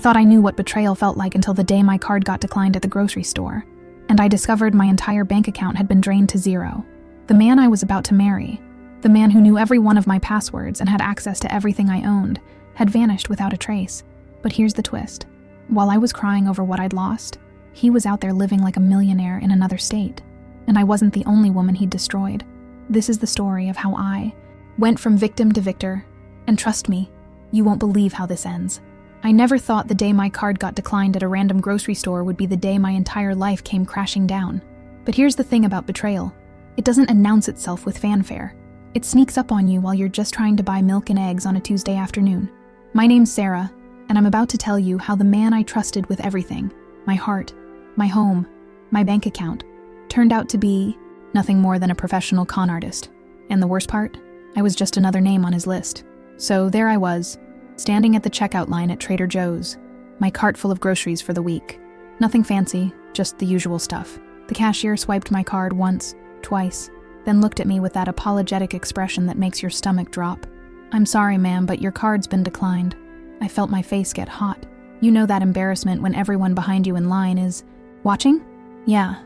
thought I knew what betrayal felt like until the day my card got declined at the grocery store, and I discovered my entire bank account had been drained to zero. The man I was about to marry, the man who knew every one of my passwords and had access to everything I owned, had vanished without a trace. But here's the twist. While I was crying over what I'd lost, he was out there living like a millionaire in another state, and I wasn't the only woman he'd destroyed. This is the story of how I went from victim to victor, and trust me, you won't believe how this ends. I never thought the day my card got declined at a random grocery store would be the day my entire life came crashing down. But here's the thing about betrayal. It doesn't announce itself with fanfare. It sneaks up on you while you're just trying to buy milk and eggs on a Tuesday afternoon. My name's Sarah, and I'm about to tell you how the man I trusted with everything, my heart, my home, my bank account, turned out to be nothing more than a professional con artist. And the worst part? I was just another name on his list. So there I was, standing at the checkout line at Trader Joe's, my cart full of groceries for the week. Nothing fancy, just the usual stuff. The cashier swiped my card once, twice, then looked at me with that apologetic expression that makes your stomach drop. "I'm sorry, ma'am, but your card's been declined." I felt my face get hot. You know that embarrassment when everyone behind you in line is watching? Yeah,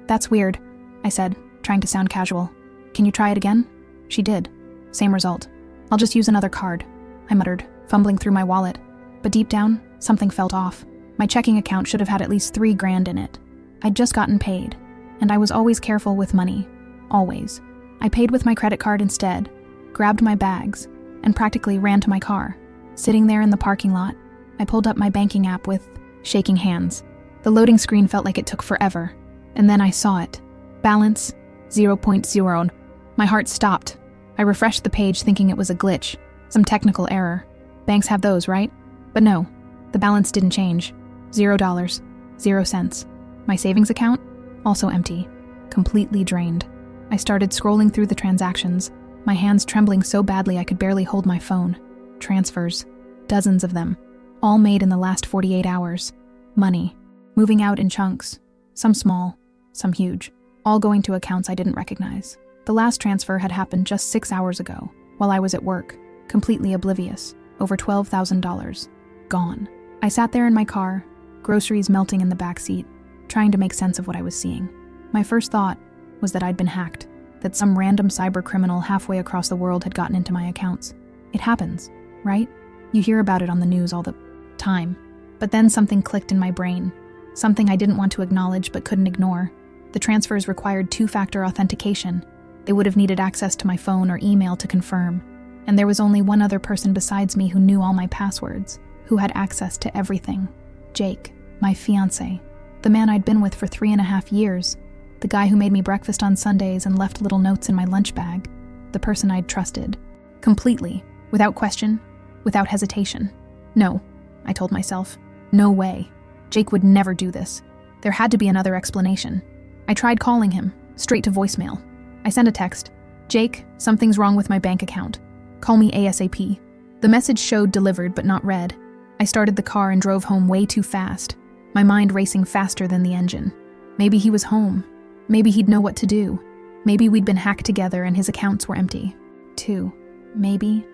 that's weird, I said, trying to sound casual. "Can you try it again?" She did. Same result. "I'll just use another card," I muttered, fumbling through my wallet. But deep down, something felt off. My checking account should have had at least $3,000 in it. I'd just gotten paid, and I was always careful with money. Always. I paid with my credit card instead, grabbed my bags, and practically ran to my car. Sitting there in the parking lot, I pulled up my banking app with shaking hands. The loading screen felt like it took forever, and then I saw it. Balance, 0.0. My heart stopped. I refreshed the page thinking it was a glitch, some technical error. Banks have those, right? But no, the balance didn't change. $0, 0 cents. My savings account? Also empty. Completely drained. I started scrolling through the transactions, my hands trembling so badly I could barely hold my phone. Transfers. Dozens of them. All made in the last 48 hours. Money. Moving out in chunks. Some small, some huge. All going to accounts I didn't recognize. The last transfer had happened just 6 hours ago, while I was at work, completely oblivious. Over $12,000. Gone. I sat there in my car, groceries melting in the backseat, trying to make sense of what I was seeing. My first thought was that I'd been hacked, that some random cyber criminal halfway across the world had gotten into my accounts. It happens, right? You hear about it on the news all the time. But then something clicked in my brain, something I didn't want to acknowledge but couldn't ignore. The transfers required two-factor authentication. They would have needed access to my phone or email to confirm. And there was only one other person besides me who knew all my passwords, who had access to everything. Jake, my fiancé, the man I'd been with for 3.5 years, the guy who made me breakfast on Sundays and left little notes in my lunch bag, the person I'd trusted. Completely, without question, without hesitation. No, I told myself. No way. Jake would never do this. There had to be another explanation. I tried calling him, straight to voicemail. I sent a text. "Jake, something's wrong with my bank account. Call me ASAP." The message showed delivered but not read. I started the car and drove home way too fast, my mind racing faster than the engine. Maybe he was home. Maybe he'd know what to do. Maybe we'd been hacked together and his accounts were empty. Too. Maybe.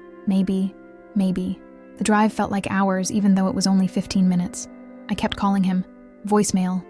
The drive felt like hours even though it was only 15 minutes. I kept calling him. Voicemail.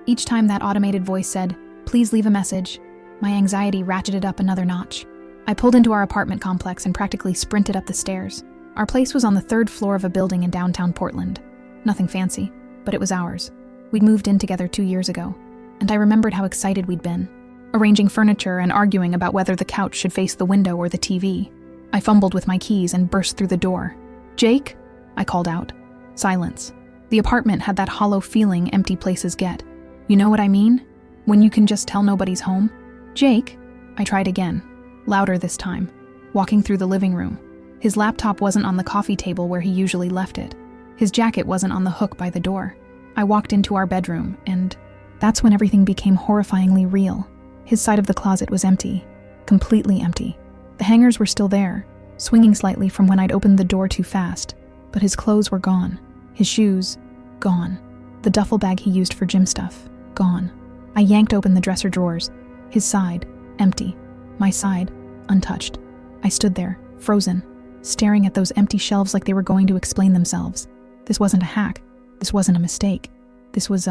Each time that automated voice said, "Please leave a message," my anxiety ratcheted up another notch. I pulled into our apartment complex and practically sprinted up the stairs. Our place was on the 3rd floor of a building in downtown Portland. Nothing fancy, but it was ours. We'd moved in together 2 years ago, and I remembered how excited we'd been, arranging furniture and arguing about whether the couch should face the window or the TV. I fumbled with my keys and burst through the door. "Jake?" I called out. Silence. The apartment had that hollow feeling empty places get. You know what I mean? When you can just tell nobody's home? "Jake?" I tried again, louder this time, walking through the living room. His laptop wasn't on the coffee table where he usually left it. His jacket wasn't on the hook by the door. I walked into our bedroom, and that's when everything became horrifyingly real. His side of the closet was empty, completely empty. The hangers were still there, swinging slightly from when I'd opened the door too fast, but his clothes were gone. His shoes, gone. The duffel bag he used for gym stuff, gone. I yanked open the dresser drawers. His side, empty. My side, untouched. I stood there, frozen. staring at those empty shelves like they were going to explain themselves. This wasn't a hack. This wasn't a mistake. This was,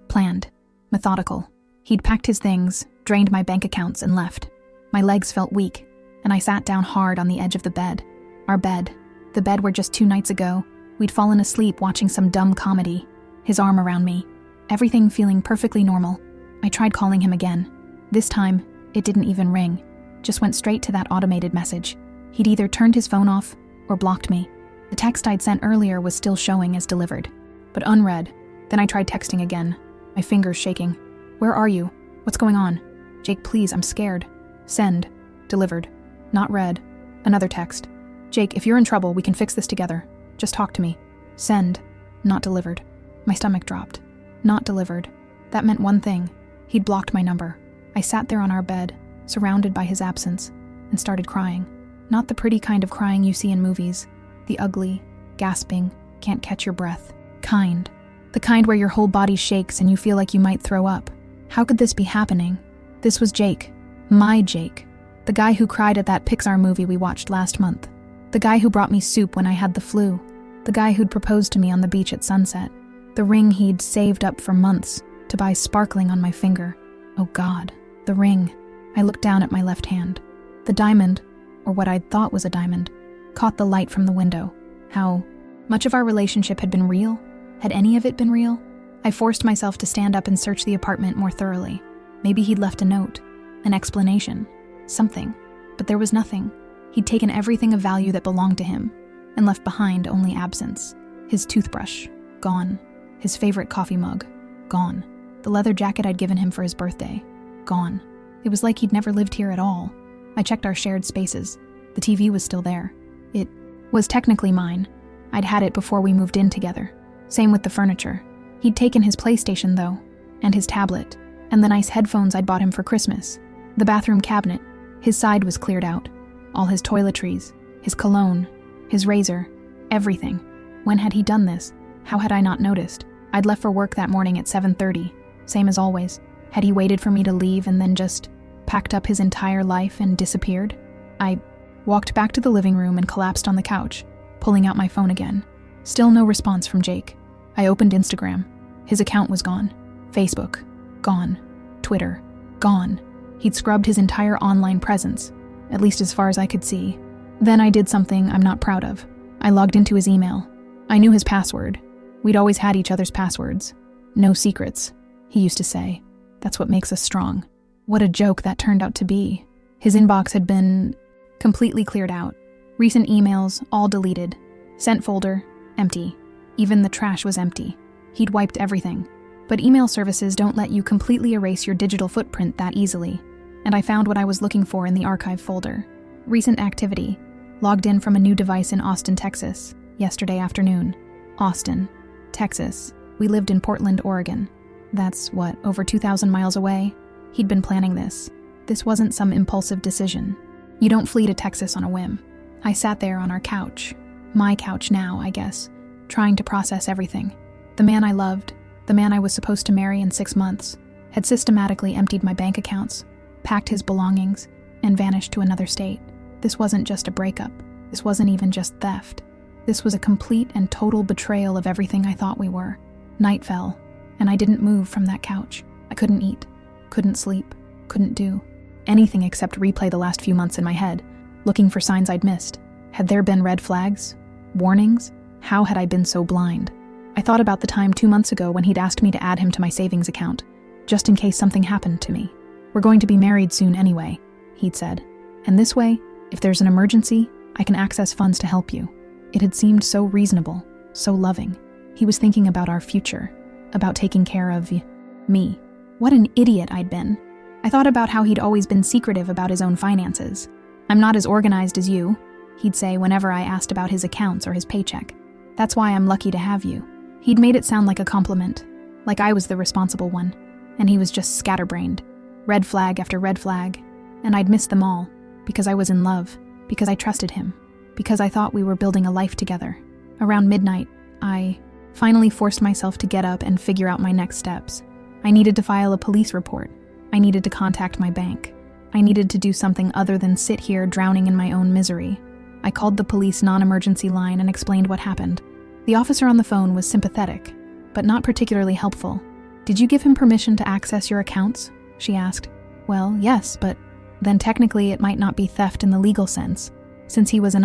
planned. Methodical. He'd packed his things, drained my bank accounts, and left. My legs felt weak, and I sat down hard on the edge of the bed. Our bed. The bed where just 2 nights ago, we'd fallen asleep watching some dumb comedy. His arm around me. Everything feeling perfectly normal. I tried calling him again. This time, it didn't even ring. Just went straight to that automated message. He'd either turned his phone off or blocked me. The text I'd sent earlier was still showing as delivered, but unread. Then I tried texting again, my fingers shaking. Where are you? What's going on? Jake, please, I'm scared. Send. Delivered. Not read. Another text. Jake, if you're in trouble, we can fix this together. Just talk to me. Send. Not delivered. My stomach dropped. Not delivered. That meant one thing. He'd blocked my number. I sat there on our bed, surrounded by his absence, and started crying. Not the pretty kind of crying you see in movies. The ugly, gasping, can't catch your breath. Kind. The kind where your whole body shakes and you feel like you might throw up. How could this be happening? This was Jake. My Jake. The guy who cried at that Pixar movie we watched last month. The guy who brought me soup when I had the flu. The guy who'd proposed to me on the beach at sunset. The ring he'd saved up for months to buy sparkling on my finger. Oh God, the ring. I looked down at my left hand. The diamond, or what I'd thought was a diamond, caught the light from the window. How much of our relationship had been real? Had any of it been real? I forced myself to stand up and search the apartment more thoroughly. Maybe he'd left a note, an explanation, something. But there was nothing. He'd taken everything of value that belonged to him and left behind only absence. His toothbrush, gone. His favorite coffee mug, gone. The leather jacket I'd given him for his birthday, gone. It was like he'd never lived here at all. I checked our shared spaces. The TV was still there. It was technically mine. I'd had it before we moved in together. Same with the furniture. He'd taken his PlayStation, though, and his tablet, and the nice headphones I'd bought him for Christmas. The bathroom cabinet, his side was cleared out. All his toiletries, his cologne, his razor, everything. When had he done this? How had I not noticed? I'd left for work that morning at 7:30, same as always. Had he waited for me to leave and then just packed up his entire life and disappeared? I walked back to the living room and collapsed on the couch, pulling out my phone again. Still no response from Jake. I opened Instagram. His account was gone. Facebook, gone. Twitter, gone. He'd scrubbed his entire online presence, at least as far as I could see. Then I did something I'm not proud of. I logged into his email. I knew his password. We'd always had each other's passwords. No secrets, he used to say. That's what makes us strong. What a joke that turned out to be. His inbox had been completely cleared out. Recent emails, all deleted. Sent folder, empty. Even the trash was empty. He'd wiped everything. But email services don't let you completely erase your digital footprint that easily. And I found what I was looking for in the archive folder. Recent activity. Logged in from a new device in Austin, Texas, yesterday afternoon. Austin, Texas. We lived in Portland, Oregon. That's, over 2,000 miles away? He'd been planning this. This wasn't some impulsive decision. You don't flee to Texas on a whim. I sat there on our couch. My couch now, I guess. Trying to process everything. The man I loved, the man I was supposed to marry in 6 months, had systematically emptied my bank accounts, packed his belongings, and vanished to another state. This wasn't just a breakup. This wasn't even just theft. This was a complete and total betrayal of everything I thought we were. Night fell, and I didn't move from that couch. I couldn't eat, couldn't sleep, couldn't do anything except replay the last few months in my head, looking for signs I'd missed. Had there been red flags? Warnings? How had I been so blind? I thought about the time 2 months ago when he'd asked me to add him to my savings account, just in case something happened to me. We're going to be married soon anyway, he'd said. And this way, if there's an emergency, I can access funds to help you. It had seemed so reasonable, so loving. He was thinking about our future, about taking care of me. What an idiot I'd been. I thought about how he'd always been secretive about his own finances. I'm not as organized as you, he'd say whenever I asked about his accounts or his paycheck. That's why I'm lucky to have you. He'd made it sound like a compliment, like I was the responsible one, and he was just scatterbrained. Red flag after red flag, and I'd missed them all, because I was in love, because I trusted him, because I thought we were building a life together. Around midnight, I finally forced myself to get up and figure out my next steps. I needed to file a police report. I needed to contact my bank. I needed to do something other than sit here drowning in my own misery. I called the police non-emergency line and explained what happened. The officer on the phone was sympathetic, but not particularly helpful. "Did you give him permission to access your accounts?" she asked. "Well, yes, but then technically it might not be theft in the legal sense. Since he was an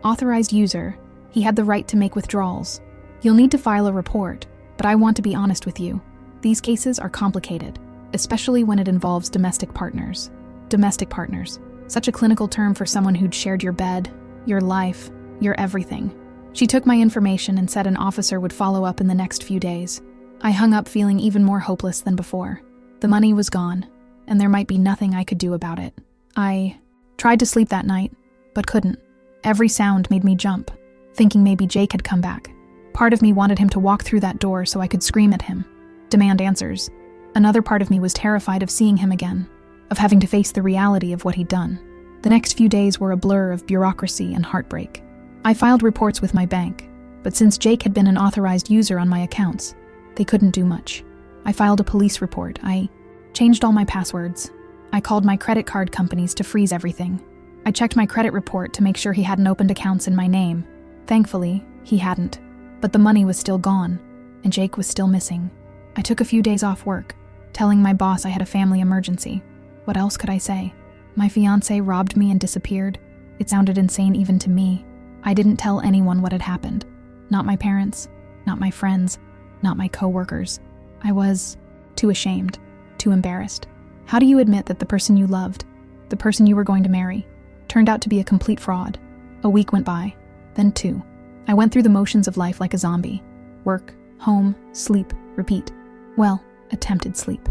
authorized user, he had the right to make withdrawals. You'll need to file a report, but I want to be honest with you. These cases are complicated, especially when it involves domestic partners. Domestic partners. Such a clinical term for someone who'd shared your bed, your life, your everything." She took my information and said an officer would follow up in the next few days. I hung up feeling even more hopeless than before. The money was gone, and there might be nothing I could do about it. I tried to sleep that night, but couldn't. Every sound made me jump, thinking maybe Jake had come back. Part of me wanted him to walk through that door so I could scream at him, demand answers. Another part of me was terrified of seeing him again, of having to face the reality of what he'd done. The next few days were a blur of bureaucracy and heartbreak. I filed reports with my bank, but since Jake had been an authorized user on my accounts, they couldn't do much. I filed a police report. I changed all my passwords. I called my credit card companies to freeze everything. I checked my credit report to make sure he hadn't opened accounts in my name. Thankfully, he hadn't. But the money was still gone, and Jake was still missing. I took a few days off work, telling my boss I had a family emergency. What else could I say? My fiancé robbed me and disappeared. It sounded insane even to me. I didn't tell anyone what had happened. Not my parents, not my friends, not my coworkers. I was too ashamed, too embarrassed. How do you admit that the person you loved, the person you were going to marry, turned out to be a complete fraud? A week went by, then 2. I went through the motions of life like a zombie. Work, home, sleep, repeat. Well, attempted sleep.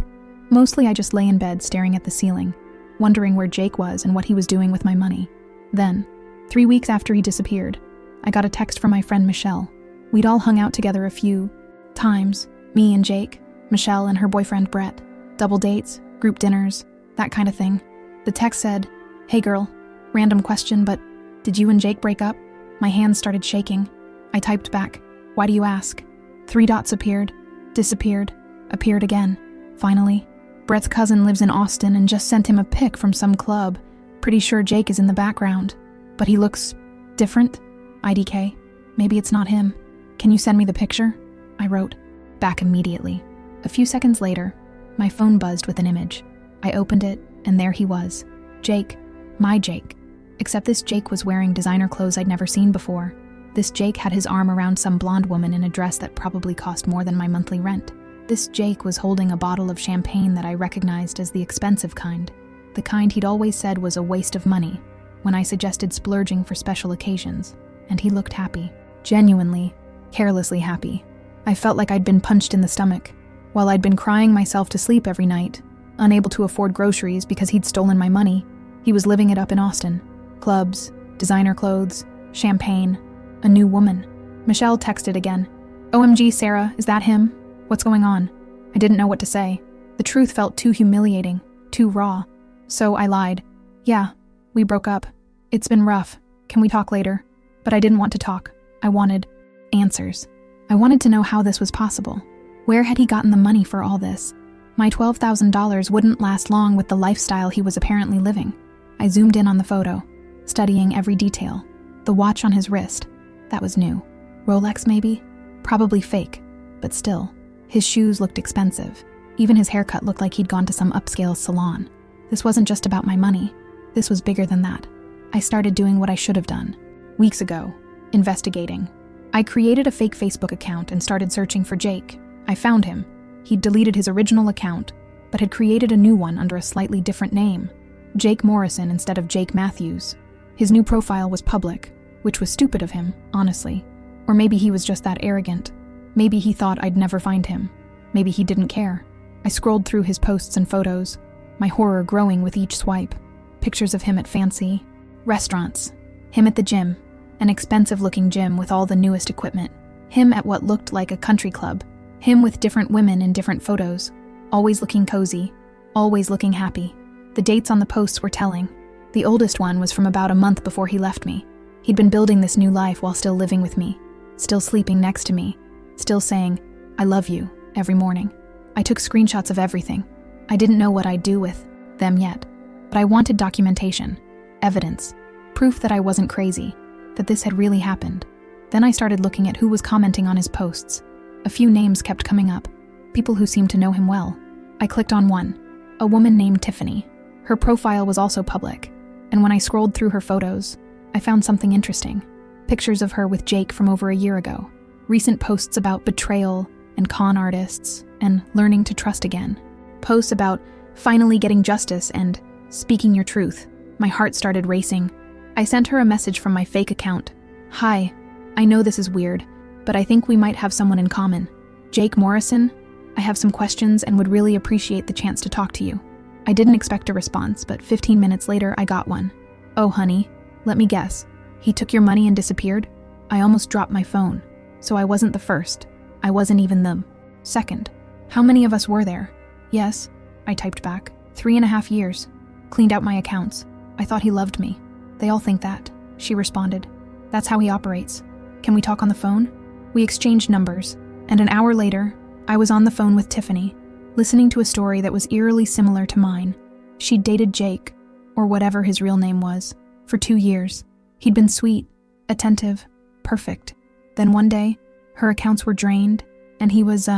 Mostly I just lay in bed staring at the ceiling, wondering where Jake was and what he was doing with my money. Then, 3 weeks after he disappeared, I got a text from my friend Michelle. We'd all hung out together a few times, me and Jake, Michelle and her boyfriend Brett. Double dates, group dinners, that kind of thing. The text said, "Hey girl, random question, but did you and Jake break up?" My hands started shaking. I typed back, "Why do you ask?" 3 dots appeared, disappeared, appeared again. Finally, Brett's cousin lives in Austin and just sent him a pic from some club. Pretty sure Jake is in the background, but he looks different. IDK. Maybe it's not him. Can you send me the picture? I wrote. Back immediately. A few seconds later, my phone buzzed with an image. I opened it, and there he was. Jake. My Jake. Except this Jake was wearing designer clothes I'd never seen before. This Jake had his arm around some blonde woman in a dress that probably cost more than my monthly rent. This Jake was holding a bottle of champagne that I recognized as the expensive kind. The kind he'd always said was a waste of money when I suggested splurging for special occasions. And he looked happy. Genuinely, carelessly happy. I felt like I'd been punched in the stomach. While I'd been crying myself to sleep every night, unable to afford groceries because he'd stolen my money, he was living it up in Austin. Clubs, designer clothes, champagne, a new woman. Michelle texted again. "OMG, Sarah, is that him? What's going on?" I didn't know what to say. The truth felt too humiliating, too raw. So I lied. "Yeah, we broke up. It's been rough. Can we talk later?" But I didn't want to talk. I wanted answers. I wanted to know how this was possible. Where had he gotten the money for all this? My $12,000 wouldn't last long with the lifestyle he was apparently living. I zoomed in on the photo, studying every detail. The watch on his wrist. That was new. Rolex, maybe? Probably fake, but still. His shoes looked expensive. Even his haircut looked like he'd gone to some upscale salon. This wasn't just about my money. This was bigger than that. I started doing what I should have done. Weeks ago, investigating. I created a fake Facebook account and started searching for Jake. I found him. He'd deleted his original account, but had created a new one under a slightly different name. Jake Morrison instead of Jake Matthews. His new profile was public, which was stupid of him, honestly. Or maybe he was just that arrogant. Maybe he thought I'd never find him. Maybe he didn't care. I scrolled through his posts and photos, my horror growing with each swipe. Pictures of him at Fiancé, restaurants, him at the gym, an expensive-looking gym with all the newest equipment, him at what looked like a country club, him with different women in different photos, always looking cozy, always looking happy. The dates on the posts were telling. The oldest one was from about a month before he left me. He'd been building this new life while still living with me, still sleeping next to me, still saying, "I love you," every morning. I took screenshots of everything. I didn't know what I'd do with them yet, but I wanted documentation, evidence. Proof that I wasn't crazy, that this had really happened. Then I started looking at who was commenting on his posts. A few names kept coming up, people who seemed to know him well. I clicked on one, a woman named Tiffany. Her profile was also public, and when I scrolled through her photos, I found something interesting. Pictures of her with Jake from over a year ago. Recent posts about betrayal and con artists and learning to trust again. Posts about finally getting justice and speaking your truth. My heart started racing. I sent her a message from my fake account. Hi, I know this is weird, but I think we might have someone in common. Jake Morrison, I have some questions and would really appreciate the chance to talk to you. I didn't expect a response, but 15 minutes later I got one. Oh honey, let me guess. He took your money and disappeared? I almost dropped my phone. So I wasn't the first. I wasn't even the second. How many of us were there? Yes, I typed back. 3.5 years. Cleaned out my accounts. I thought he loved me. They all think that, she responded. That's how he operates. Can we talk on the phone? We exchanged numbers, and an hour later, I was on the phone with Tiffany, listening to a story that was eerily similar to mine. She'd dated Jake, or whatever his real name was, for 2 years. He'd been sweet, attentive, perfect. Then one day, her accounts were drained, and he was,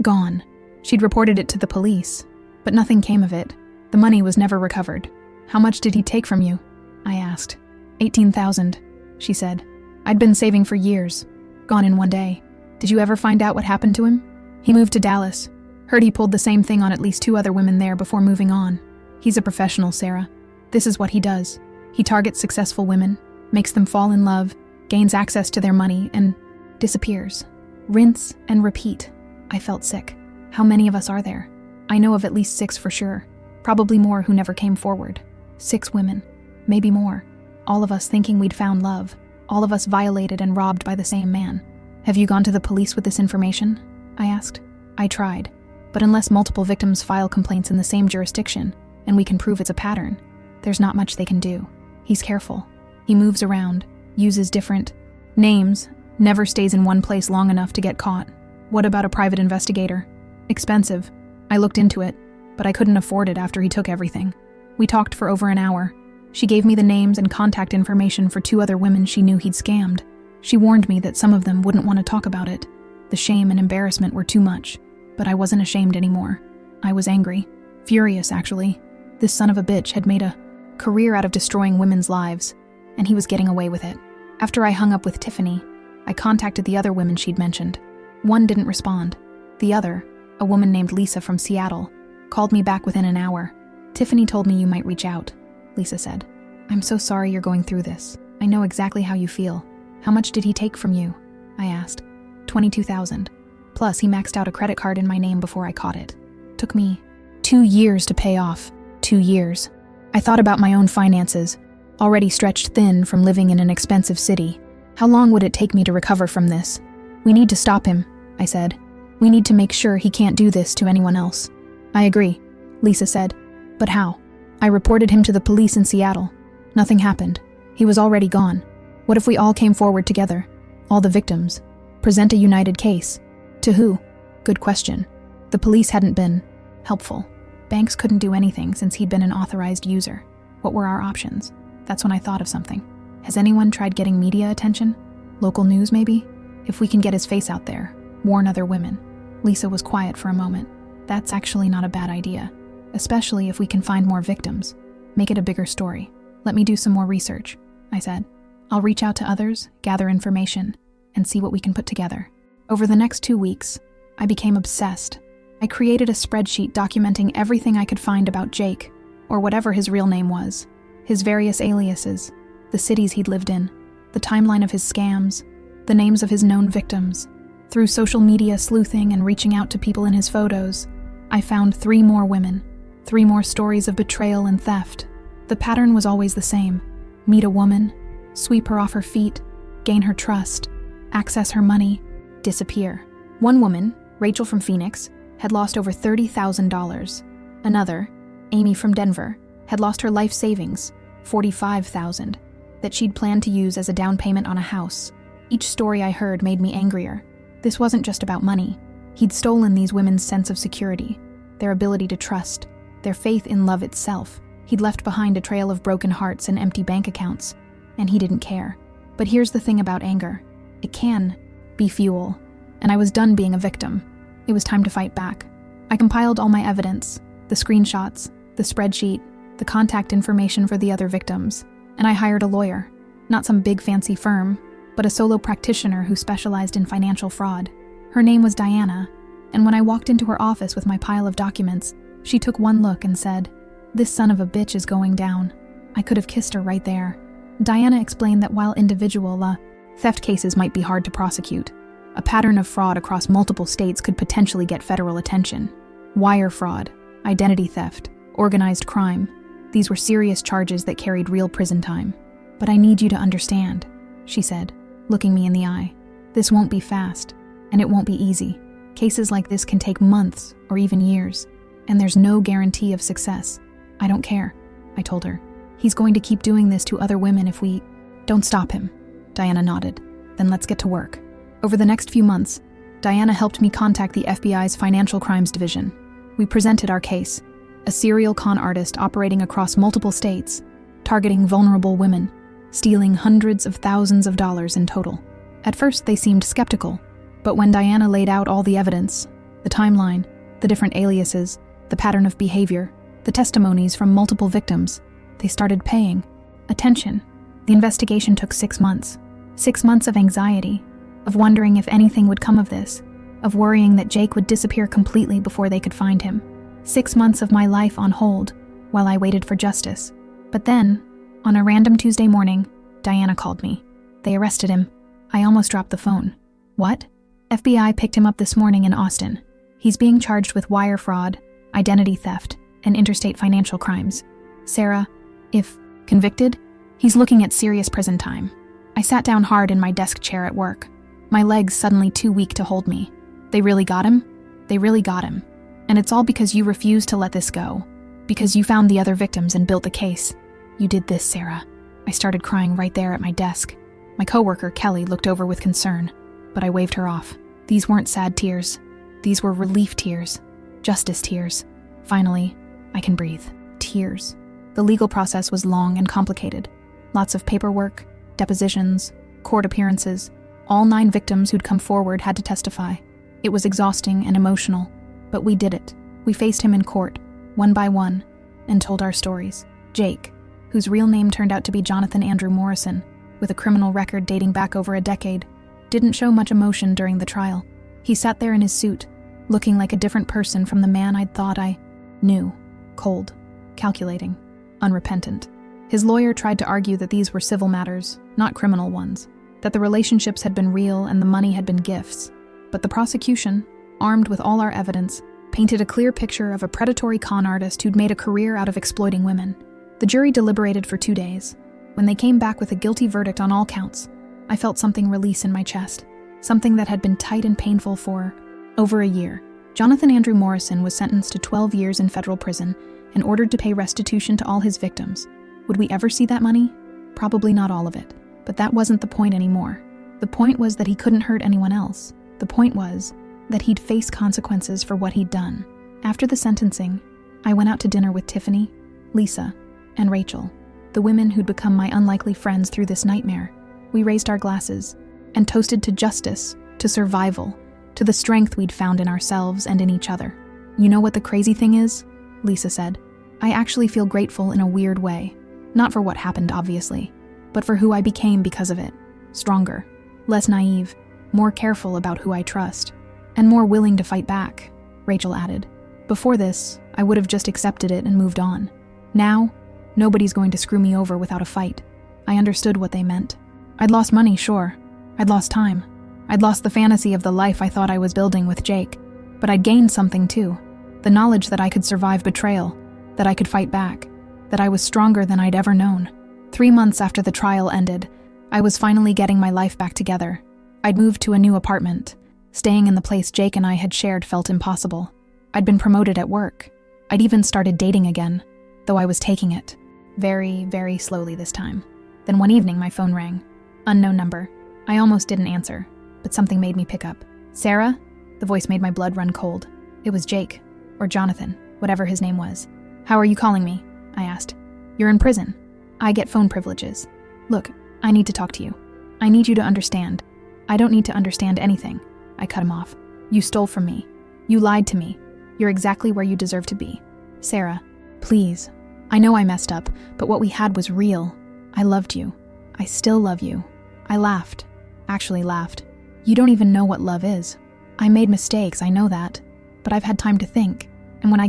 gone. She'd reported it to the police, but nothing came of it. The money was never recovered. How much did he take from you? I asked. 18,000, she said. I'd been saving for years. Gone in one day. Did you ever find out what happened to him? He moved to Dallas. Heard he pulled the same thing on at least 2 other women there before moving on. He's a professional, Sarah. This is what he does. He targets successful women, makes them fall in love, gains access to their money, and disappears. Rinse and repeat. I felt sick. How many of us are there? I know of at least 6 for sure. Probably more who never came forward. 6 women. Maybe more. All of us thinking we'd found love. All of us violated and robbed by the same man. Have you gone to the police with this information? I asked. I tried. But unless multiple victims file complaints in the same jurisdiction, and we can prove it's a pattern, there's not much they can do. He's careful. He moves around, uses different names, never stays in one place long enough to get caught. What about a private investigator? Expensive. I looked into it, but I couldn't afford it after he took everything. We talked for over an hour. She gave me the names and contact information for 2 other women she knew he'd scammed. She warned me that some of them wouldn't want to talk about it. The shame and embarrassment were too much, but I wasn't ashamed anymore. I was angry. Furious, actually. This son of a bitch had made a career out of destroying women's lives, and he was getting away with it. After I hung up with Tiffany, I contacted the other women she'd mentioned. One didn't respond. The other, a woman named Lisa from Seattle, called me back within an hour. Tiffany told me you might reach out, Lisa said. I'm so sorry you're going through this. I know exactly how you feel. How much did he take from you? I asked. 22,000. Plus, he maxed out a credit card in my name before I caught it. Took me 2 years to pay off. 2 years. I thought about my own finances, already stretched thin from living in an expensive city. How long would it take me to recover from this? We need to stop him, I said. We need to make sure he can't do this to anyone else. I agree, Lisa said. But how? I reported him to the police in Seattle. Nothing happened. He was already gone. What if we all came forward together? All the victims. Present a united case. To who? Good question. The police hadn't been helpful. Banks couldn't do anything since he'd been an authorized user. What were our options? That's when I thought of something. Has anyone tried getting media attention? Local news, maybe? If we can get his face out there, warn other women. Lisa was quiet for a moment. That's actually not a bad idea, especially if we can find more victims. Make it a bigger story. Let me do some more research, I said. I'll reach out to others, gather information, and see what we can put together. Over the next 2 weeks, I became obsessed. I created a spreadsheet documenting everything I could find about Jake, or whatever his real name was, his various aliases, the cities he'd lived in, the timeline of his scams, the names of his known victims. Through social media sleuthing and reaching out to people in his photos, I found 3 more women, 3 more stories of betrayal and theft. The pattern was always the same. Meet a woman, sweep her off her feet, gain her trust, access her money, disappear. One woman, Rachel from Phoenix, had lost over $30,000. Another, Amy from Denver, had lost her life savings, $45,000, that she'd planned to use as a down payment on a house. Each story I heard made me angrier. This wasn't just about money. He'd stolen these women's sense of security, their ability to trust, their faith in love itself. He'd left behind a trail of broken hearts and empty bank accounts. and he didn't care. But here's the thing about anger. It can be fuel, and I was done being a victim. It was time to fight back. I compiled all my evidence, the screenshots, the spreadsheet, the contact information for the other victims, and I hired a lawyer. Not some big fancy firm, but a solo practitioner who specialized in financial fraud. Her name was Diana, and when I walked into her office with my pile of documents, she took one look and said, "This son of a bitch is going down." I could have kissed her right there. Diana explained that while individual theft cases might be hard to prosecute, a pattern of fraud across multiple states could potentially get federal attention. Wire fraud, identity theft, organized crime. These were serious charges that carried real prison time. "But I need you to understand," she said, looking me in the eye. "This won't be fast, and it won't be easy. Cases like this can take months or even years, and there's no guarantee of success." "I don't care," I told her. "He's going to keep doing this to other women if we don't stop him." Diana nodded. "Then let's get to work." Over the next few months, Diana helped me contact the FBI's Financial Crimes Division. We presented our case, a serial con artist operating across multiple states, targeting vulnerable women, stealing hundreds of thousands of dollars in total. At first, they seemed skeptical, but when Diana laid out all the evidence, the timeline, the different aliases, the pattern of behavior, the testimonies from multiple victims, they started paying attention. The investigation took 6 months. 6 months of anxiety, of wondering if anything would come of this, of worrying that Jake would disappear completely before they could find him. 6 months of my life on hold while I waited for justice. But then, on a random Tuesday morning, Diana called me. "They arrested him." I almost dropped the phone. "What?" "FBI picked him up this morning in Austin. He's being charged with wire fraud, identity theft, and interstate financial crimes. Sarah, if convicted, he's looking at serious prison time." I sat down hard in my desk chair at work, my legs suddenly too weak to hold me. "They really got him? They really got him. And it's all because you refused to let this go. Because you found the other victims and built the case. You did this, Sarah." I started crying right there at my desk. My coworker, Kelly, looked over with concern, but I waved her off. These weren't sad tears. These were relief tears. Justice tears. Finally, I can breathe. Tears. The legal process was long and complicated. Lots of paperwork, depositions, court appearances. All 9 victims who'd come forward had to testify. It was exhausting and emotional, but we did it. We faced him in court, one by one, and told our stories. Jake, whose real name turned out to be Jonathan Andrew Morrison, with a criminal record dating back over a decade, didn't show much emotion during the trial. He sat there in his suit, looking like a different person from the man I'd thought I knew. Cold, calculating, unrepentant. His lawyer tried to argue that these were civil matters, not criminal ones, that the relationships had been real and the money had been gifts. But the prosecution, armed with all our evidence, painted a clear picture of a predatory con artist who'd made a career out of exploiting women. The jury deliberated for 2 days. When they came back with a guilty verdict on all counts, I felt something release in my chest, something that had been tight and painful for over a year. Jonathan Andrew Morrison was sentenced to 12 years in federal prison and ordered to pay restitution to all his victims. Would we ever see that money? Probably not all of it. But that wasn't the point anymore. The point was that he couldn't hurt anyone else. The point was that he'd face consequences for what he'd done. After the sentencing, I went out to dinner with Tiffany, Lisa, and Rachel, the women who'd become my unlikely friends through this nightmare. We raised our glasses and toasted to justice, to survival, to the strength we'd found in ourselves and in each other. "You know what the crazy thing is?" Lisa said. "I actually feel grateful in a weird way. Not for what happened, obviously, but for who I became because of it. Stronger, less naive, more careful about who I trust, and more willing to fight back," Rachel added. "Before this, I would have just accepted it and moved on. Now, nobody's going to screw me over without a fight." I understood what they meant. I'd lost money, sure. I'd lost time. I'd lost the fantasy of the life I thought I was building with Jake. But I'd gained something too. The knowledge that I could survive betrayal, that I could fight back, that I was stronger than I'd ever known. 3 months after the trial ended, I was finally getting my life back together. I'd moved to a new apartment. Staying in the place Jake and I had shared felt impossible. I'd been promoted at work. I'd even started dating again, though I was taking it. Very, very slowly this time. Then one evening my phone rang. Unknown number. I almost didn't answer, but something made me pick up. "Sarah?" The voice made my blood run cold. It was Jake, or Jonathan, whatever his name was. "How are you calling me?" I asked. "You're in prison. I get phone privileges. Look, I need to talk to you. I need you to understand. I don't need to understand anything. I cut him off. You stole from me. You lied to me. You're exactly where you deserve to be. Sarah, please. I know I messed up, but what we had was real. I loved you. I still love you. I laughed. Actually laughed. You don't even know what love is. I made mistakes, I know that. But I've had time to think. And when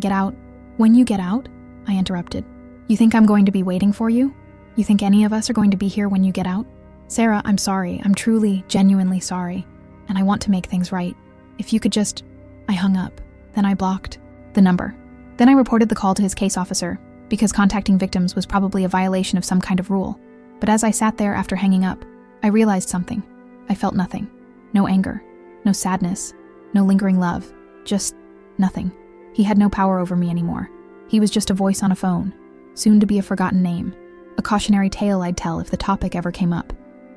you get out, I interrupted. You think I'm going to be waiting for you? You think any of us are going to be here when you get out? Sarah, I'm sorry. I'm truly, genuinely sorry. And I want to make things right. If you could just... I hung up. Then I blocked the number. Then I reported the call to his case officer, because contacting victims was probably a violation of some kind of rule. But as I sat there after hanging up, I realized something. I felt nothing. No anger. No sadness. No lingering love. Just nothing. He had no power over me anymore. He was just a voice on a phone, soon to be a forgotten name. A cautionary tale I'd tell if the topic ever came up.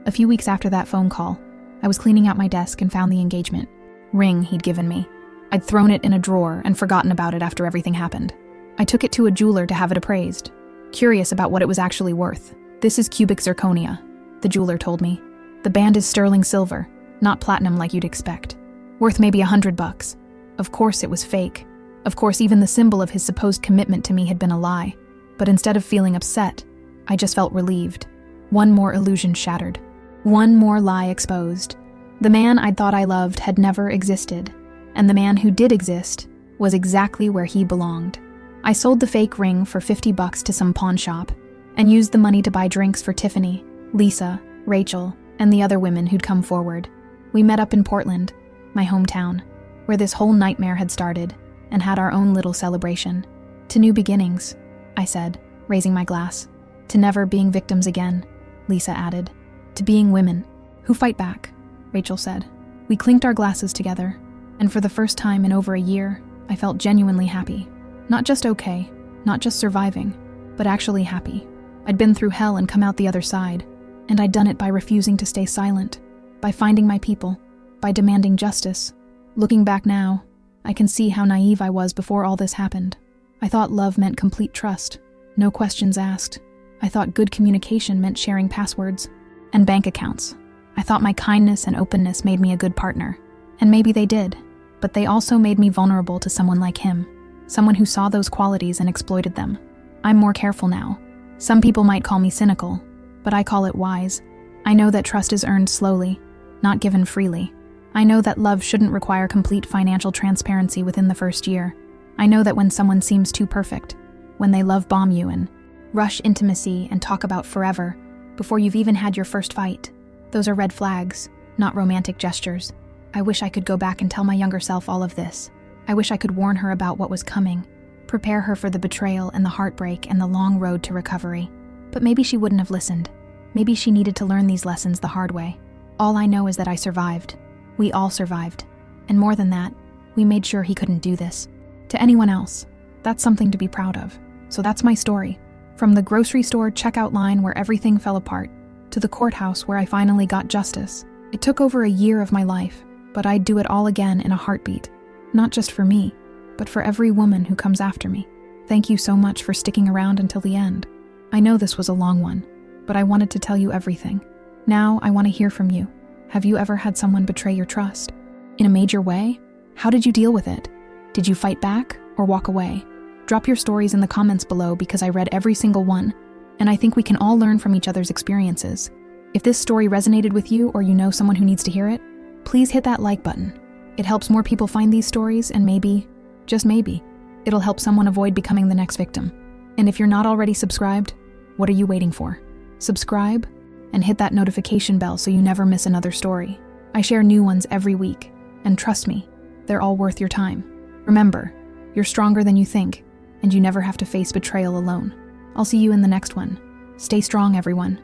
A few weeks after that phone call, I was cleaning out my desk and found the engagement ring he'd given me. I'd thrown it in a drawer and forgotten about it after everything happened. I took it to a jeweler to have it appraised, curious about what it was actually worth. This is cubic zirconia, the jeweler told me. The band is sterling silver, not platinum like you'd expect. Worth maybe $100. Of course it was fake. Of course even the symbol of his supposed commitment to me had been a lie. But instead of feeling upset, I just felt relieved. One more illusion shattered. One more lie exposed. The man I'd thought I loved had never existed, and the man who did exist was exactly where he belonged. I sold the fake ring for $50 to some pawn shop, and used the money to buy drinks for Tiffany, Lisa, Rachel, and the other women who'd come forward. We met up in Portland, my hometown, where this whole nightmare had started, and had our own little celebration. To new beginnings, I said, raising my glass. To never being victims again, Lisa added. To being women who fight back, Rachel said. We clinked our glasses together, and for the first time in over a year, I felt genuinely happy. Not just okay, not just surviving, but actually happy. I'd been through hell and come out the other side, and I'd done it by refusing to stay silent, by finding my people, by demanding justice. Looking back now, I can see how naive I was before all this happened. I thought love meant complete trust, no questions asked. I thought good communication meant sharing passwords and bank accounts. I thought my kindness and openness made me a good partner. And maybe they did, but they also made me vulnerable to someone like him, someone who saw those qualities and exploited them. I'm more careful now. Some people might call me cynical, but I call it wise. I know that trust is earned slowly, not given freely. I know that love shouldn't require complete financial transparency within the first year. I know that when someone seems too perfect, when they love bomb you and rush intimacy and talk about forever before you've even had your first fight, those are red flags, not romantic gestures. I wish I could go back and tell my younger self all of this. I wish I could warn her about what was coming, prepare her for the betrayal and the heartbreak and the long road to recovery. But maybe she wouldn't have listened. Maybe she needed to learn these lessons the hard way. All I know is that I survived. We all survived. And more than that, we made sure he couldn't do this to anyone else. That's something to be proud of. So that's my story. From the grocery store checkout line where everything fell apart, to the courthouse where I finally got justice. It took over a year of my life, but I'd do it all again in a heartbeat. Not just for me, but for every woman who comes after me. Thank you so much for sticking around until the end. I know this was a long one, but I wanted to tell you everything. Now I want to hear from you. Have you ever had someone betray your trust? In a major way? How did you deal with it? Did you fight back or walk away? Drop your stories in the comments below because I read every single one, and I think we can all learn from each other's experiences. If this story resonated with you or you know someone who needs to hear it, please hit that like button. It helps more people find these stories and maybe, just maybe, it'll help someone avoid becoming the next victim. And if you're not already subscribed, what are you waiting for? Subscribe and hit that notification bell so you never miss another story. I share new ones every week, and trust me, they're all worth your time. Remember, you're stronger than you think, and you never have to face betrayal alone. I'll see you in the next one. Stay strong, everyone.